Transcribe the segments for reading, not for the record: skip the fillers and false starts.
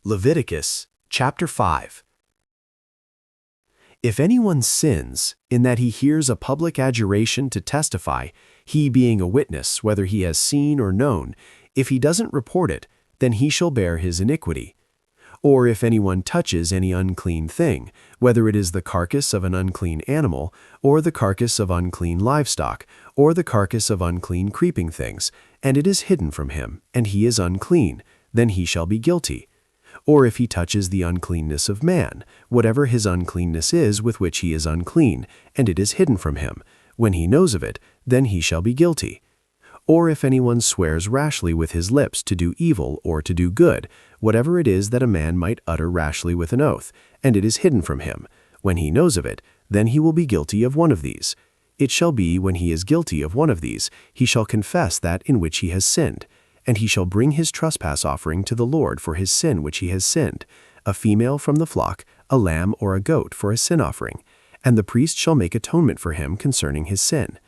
Leviticus chapter 5. If anyone sins, in that he hears a public adjuration to testify, he being a witness, whether he has seen or known, if he doesn't report it, then he shall bear his iniquity. Or if anyone touches any unclean thing, whether it is the carcass of an unclean animal, or the carcass of unclean livestock, or the carcass of unclean creeping things, and it is hidden from him, and he is unclean, then he shall be guilty. Or if he touches the uncleanness of man, whatever his uncleanness is with which he is unclean, and it is hidden from him, when he knows of it, then he shall be guilty. Or if anyone swears rashly with his lips to do evil or to do good, whatever it is that a man might utter rashly with an oath, and it is hidden from him, when he knows of it, then he will be guilty of one of these. It shall be, when he is guilty of one of these, he shall confess that in which he has sinned, and he shall bring his trespass offering to the Lord for his sin which he has sinned, a female from the flock, a lamb or a goat for a sin offering, and the priest shall make atonement for him concerning his sin.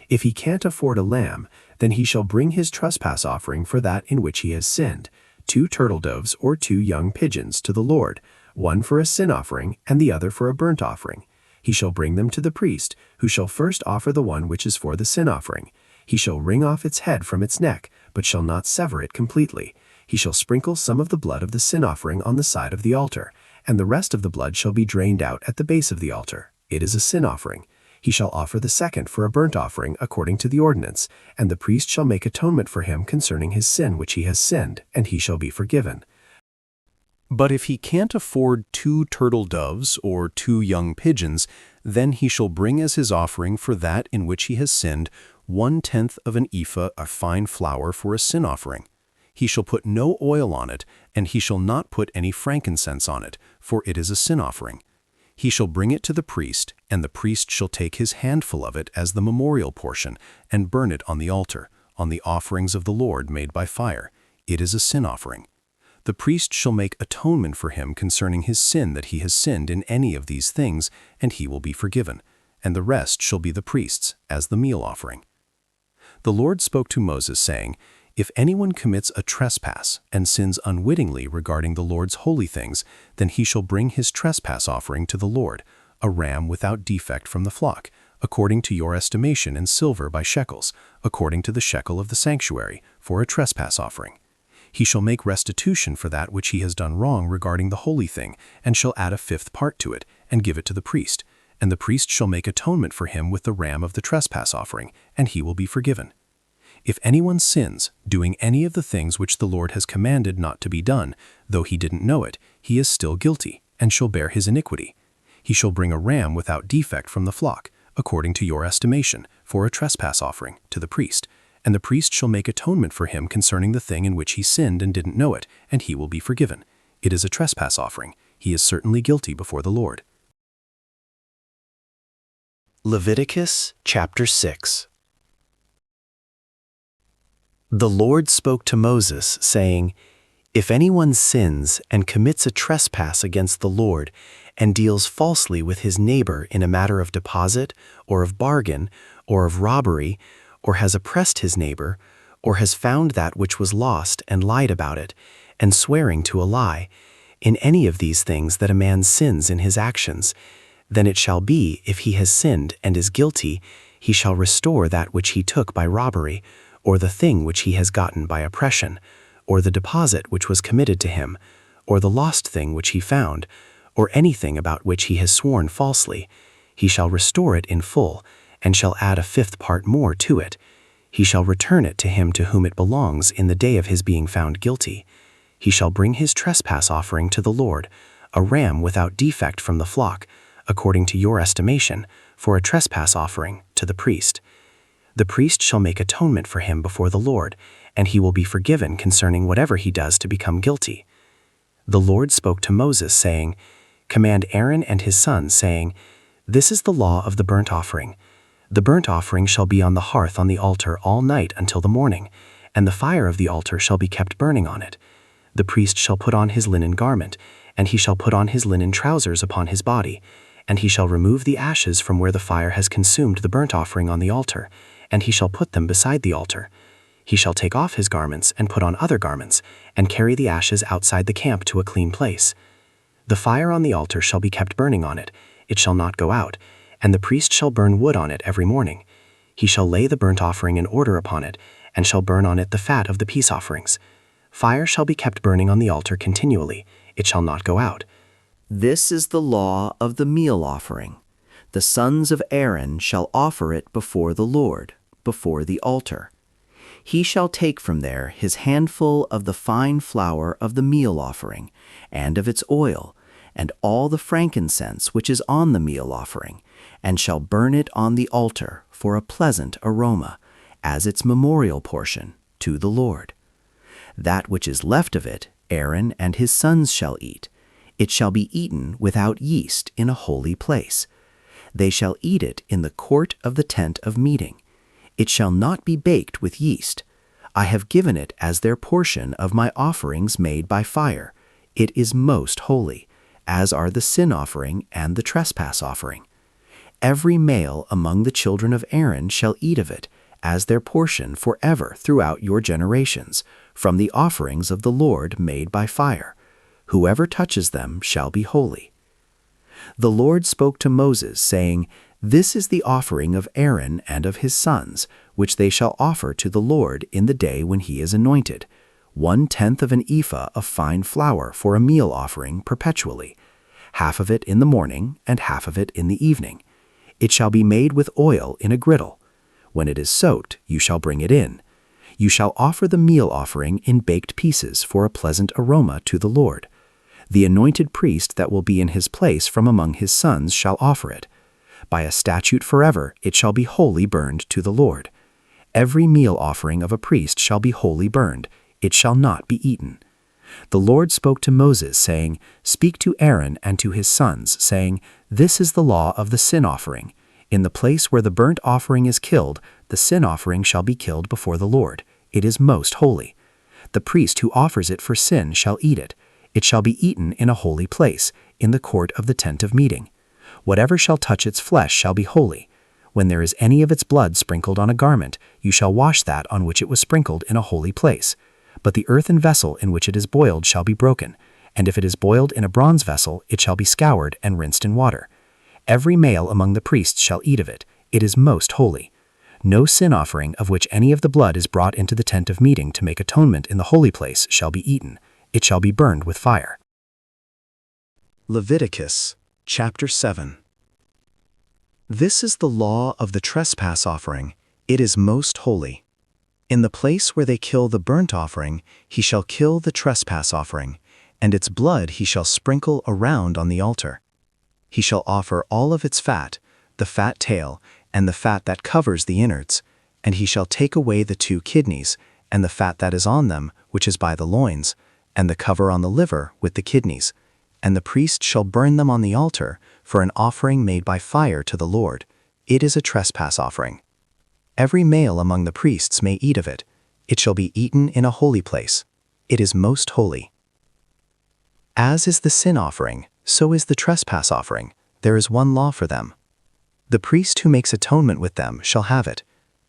If he can't afford a lamb, then he shall bring his trespass offering for that in which he has sinned, 2 turtle doves or 2 young pigeons to the Lord, one for a sin offering and the other for a burnt offering. He shall bring them to the priest, who shall first offer the one which is for the sin offering. He shall wring off its head from its neck, but shall not sever it completely. He shall sprinkle some of the blood of the sin offering on the side of the altar, and the rest of the blood shall be drained out at the base of the altar. It is a sin offering. He shall offer the second for a burnt offering according to the ordinance, and the priest shall make atonement for him concerning his sin which he has sinned, and he shall be forgiven. But if he can't afford 2 turtle doves or 2 young pigeons, then he shall bring as his offering for that in which he has sinned 1/10 of an ephah of fine flour for a sin offering. He shall put no oil on it, and he shall not put any frankincense on it, for it is a sin offering. He shall bring it to the priest, and the priest shall take his handful of it as the memorial portion, and burn it on the altar, on the offerings of the Lord made by fire. It is a sin offering. The priest shall make atonement for him concerning his sin that he has sinned in any of these things, and he will be forgiven, and the rest shall be the priest's, as the meal offering. The Lord spoke to Moses, saying, If anyone commits a trespass and sins unwittingly regarding the Lord's holy things, then he shall bring his trespass offering to the Lord, a ram without defect from the flock, according to your estimation in silver by shekels, according to the shekel of the sanctuary, for a trespass offering. He shall make restitution for that which he has done wrong regarding the holy thing, and shall add a 5th part to it, and give it to the priest. And the priest shall make atonement for him with the ram of the trespass offering, and he will be forgiven. If anyone sins, doing any of the things which the Lord has commanded not to be done, though he didn't know it, he is still guilty, and shall bear his iniquity. He shall bring a ram without defect from the flock, according to your estimation, for a trespass offering, to the priest. And the priest shall make atonement for him concerning the thing in which he sinned and didn't know it, and he will be forgiven. It is a trespass offering. He is certainly guilty before the Lord. Leviticus chapter 6. The Lord spoke to Moses, saying, If anyone sins and commits a trespass against the Lord, and deals falsely with his neighbor in a matter of deposit, or of bargain, or of robbery, or has oppressed his neighbor, or has found that which was lost and lied about it, and swearing to a lie, in any of these things that a man sins in his actions, then it shall be, if he has sinned and is guilty, he shall restore that which he took by robbery, or the thing which he has gotten by oppression, or the deposit which was committed to him, or the lost thing which he found, or anything about which he has sworn falsely. He shall restore it in full, and shall add a 5th part more to it. He shall return it to him to whom it belongs in the day of his being found guilty. He shall bring his trespass offering to the Lord, a ram without defect from the flock, according to your estimation, for a trespass offering, to the priest. The priest shall make atonement for him before the Lord, and he will be forgiven concerning whatever he does to become guilty. The Lord spoke to Moses, saying, Command Aaron and his sons, saying, This is the law of the burnt offering. The burnt offering shall be on the hearth on the altar all night until the morning, and the fire of the altar shall be kept burning on it. The priest shall put on his linen garment, and he shall put on his linen trousers upon his body, and he shall remove the ashes from where the fire has consumed the burnt offering on the altar, and he shall put them beside the altar. He shall take off his garments and put on other garments, and carry the ashes outside the camp to a clean place. The fire on the altar shall be kept burning on it, it shall not go out, and the priest shall burn wood on it every morning. He shall lay the burnt offering in order upon it, and shall burn on it the fat of the peace offerings. Fire shall be kept burning on the altar continually, it shall not go out. This is the law of the meal offering. The sons of Aaron shall offer it before the Lord, before the altar. He shall take from there his handful of the fine flour of the meal offering, and of its oil, and all the frankincense which is on the meal offering, and shall burn it on the altar for a pleasant aroma, as its memorial portion, to the Lord. That which is left of it, Aaron and his sons shall eat. It shall be eaten without yeast in a holy place. They shall eat it in the court of the tent of meeting. It shall not be baked with yeast. I have given it as their portion of my offerings made by fire. It is most holy, as are the sin offering and the trespass offering. Every male among the children of Aaron shall eat of it, as their portion forever throughout your generations, from the offerings of the Lord made by fire. Whoever touches them shall be holy. The Lord spoke to Moses, saying, This is the offering of Aaron and of his sons, which they shall offer to the Lord in the day when he is anointed, 1/10 of an ephah of fine flour for a meal offering perpetually, half of it in the morning and half of it in the evening. It shall be made with oil in a griddle. When it is soaked, you shall bring it in. You shall offer the meal offering in baked pieces for a pleasant aroma to the Lord. The anointed priest that will be in his place from among his sons shall offer it. By a statute forever it shall be wholly burned to the Lord. Every meal offering of a priest shall be wholly burned, it shall not be eaten. The Lord spoke to Moses, saying, Speak to Aaron and to his sons, saying, This is the law of the sin offering. In the place where the burnt offering is killed, the sin offering shall be killed before the Lord. It is most holy. The priest who offers it for sin shall eat it. It shall be eaten in a holy place, in the court of the tent of meeting. Whatever shall touch its flesh shall be holy. When there is any of its blood sprinkled on a garment, you shall wash that on which it was sprinkled in a holy place. But the earthen vessel in which it is boiled shall be broken, and if it is boiled in a bronze vessel, it shall be scoured and rinsed in water. Every male among the priests shall eat of it. It is most holy. No sin offering of which any of the blood is brought into the tent of meeting to make atonement in the holy place shall be eaten. It shall be burned with fire. Leviticus chapter 7. This is the law of the trespass offering. It is most holy. In the place where they kill the burnt offering, he shall kill the trespass offering, and its blood he shall sprinkle around on the altar. He shall offer all of its fat, the fat tail, and the fat that covers the innards, and he shall take away the 2 kidneys, and the fat that is on them, which is by the loins, and the cover on the liver with the kidneys, and the priest shall burn them on the altar for an offering made by fire to the Lord. It is a trespass offering. Every male among the priests may eat of it. It shall be eaten in a holy place. It is most holy. As is the sin offering, so is the trespass offering. There is one law for them. The priest who makes atonement with them shall have it.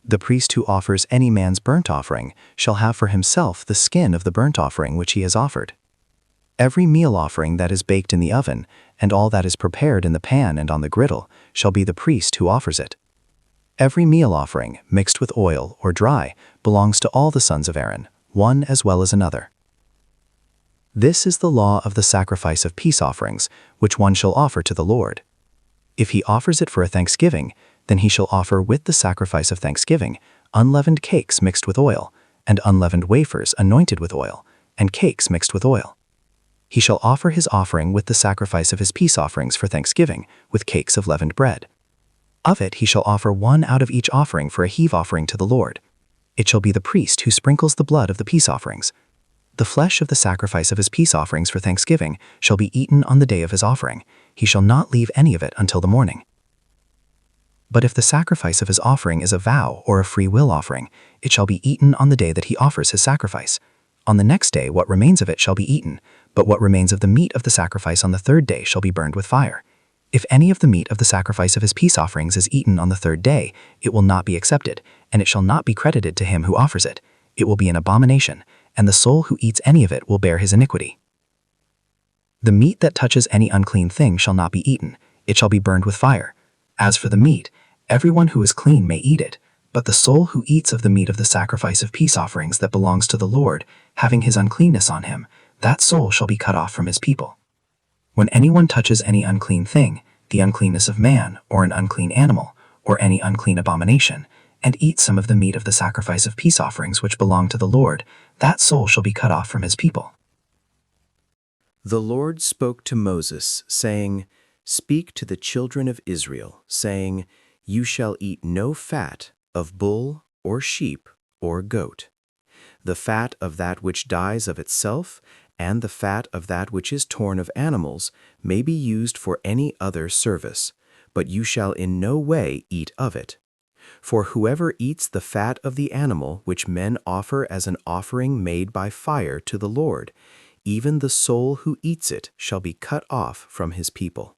The priest who offers any man's burnt offering shall have for himself the skin of the burnt offering which he has offered. Every meal offering that is baked in the oven, and all that is prepared in the pan and on the griddle, shall be the priest who offers it. Every meal offering, mixed with oil or dry, belongs to all the sons of Aaron, one as well as another. This is the law of the sacrifice of peace offerings, which one shall offer to the Lord. If he offers it for a thanksgiving, then he shall offer with the sacrifice of thanksgiving unleavened cakes mixed with oil, and unleavened wafers anointed with oil, and cakes mixed with oil. He shall offer his offering with the sacrifice of his peace offerings for thanksgiving, with cakes of leavened bread. Of it he shall offer one out of each offering for a heave offering to the Lord. It shall be the priest who sprinkles the blood of the peace offerings. The flesh of the sacrifice of his peace offerings for thanksgiving shall be eaten on the day of his offering. He shall not leave any of it until the morning. But if the sacrifice of his offering is a vow or a free will offering, it shall be eaten on the day that he offers his sacrifice. On the next day what remains of it shall be eaten, but what remains of the meat of the sacrifice on the 3rd day shall be burned with fire. If any of the meat of the sacrifice of his peace offerings is eaten on the 3rd day, it will not be accepted, and it shall not be credited to him who offers it. It will be an abomination, and the soul who eats any of it will bear his iniquity. The meat that touches any unclean thing shall not be eaten, it shall be burned with fire. As for the meat, everyone who is clean may eat it, but the soul who eats of the meat of the sacrifice of peace offerings that belongs to the Lord, having his uncleanness on him, that soul shall be cut off from his people. When anyone touches any unclean thing, the uncleanness of man, or an unclean animal, or any unclean abomination, and eats some of the meat of the sacrifice of peace offerings which belong to the Lord, that soul shall be cut off from his people. The Lord spoke to Moses, saying, Speak to the children of Israel, saying, You shall eat no fat of bull or sheep or goat. The fat of that which dies of itself, and the fat of that which is torn of animals, may be used for any other service, but you shall in no way eat of it. For whoever eats the fat of the animal which men offer as an offering made by fire to the Lord, even the soul who eats it shall be cut off from his people.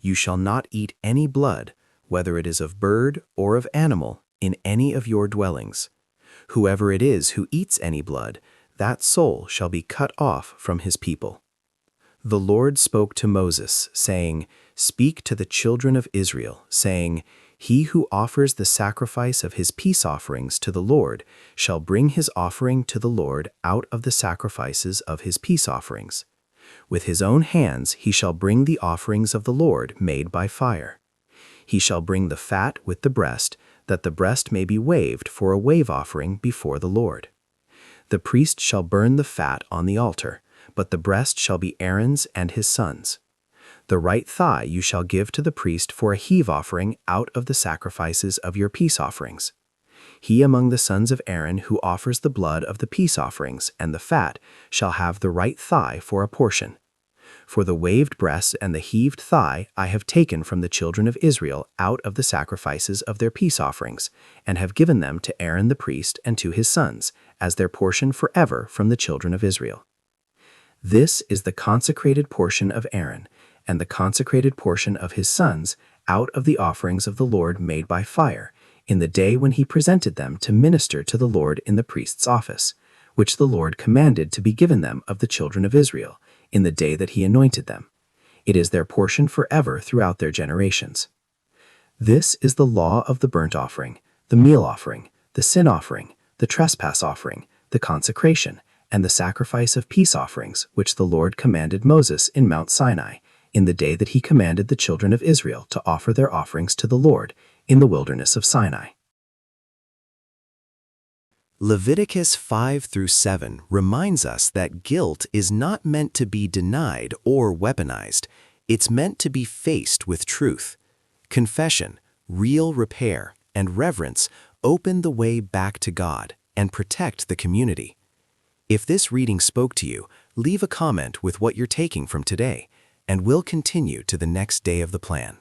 You shall not eat any blood, whether it is of bird or of animal, in any of your dwellings. Whoever it is who eats any blood, that soul shall be cut off from his people. The Lord spoke to Moses, saying, Speak to the children of Israel, saying, He who offers the sacrifice of his peace offerings to the Lord shall bring his offering to the Lord out of the sacrifices of his peace offerings. With his own hands he shall bring the offerings of the Lord made by fire. He shall bring the fat with the breast, that the breast may be waved for a wave offering before the Lord. The priest shall burn the fat on the altar, but the breast shall be Aaron's and his sons'. The right thigh you shall give to the priest for a heave offering out of the sacrifices of your peace offerings. He among the sons of Aaron who offers the blood of the peace offerings and the fat shall have the right thigh for a portion. For the waved breast and the heaved thigh I have taken from the children of Israel out of the sacrifices of their peace offerings, and have given them to Aaron the priest and to his sons, as their portion forever from the children of Israel. This is the consecrated portion of Aaron, and the consecrated portion of his sons, out of the offerings of the Lord made by fire, in the day when he presented them to minister to the Lord in the priest's office, which the Lord commanded to be given them of the children of Israel, in the day that he anointed them. It is their portion forever throughout their generations. This is the law of the burnt offering, the meal offering, the sin offering, the trespass offering, the consecration, and the sacrifice of peace offerings, which the Lord commanded Moses in Mount Sinai, in the day that he commanded the children of Israel to offer their offerings to the Lord in the wilderness of Sinai. Leviticus 5-7 reminds us that guilt is not meant to be denied or weaponized. It's meant to be faced with truth. Confession, real repair, and reverence open the way back to God and protect the community. If this reading spoke to you, leave a comment with what you're taking from today, and we'll continue to the next day of the plan.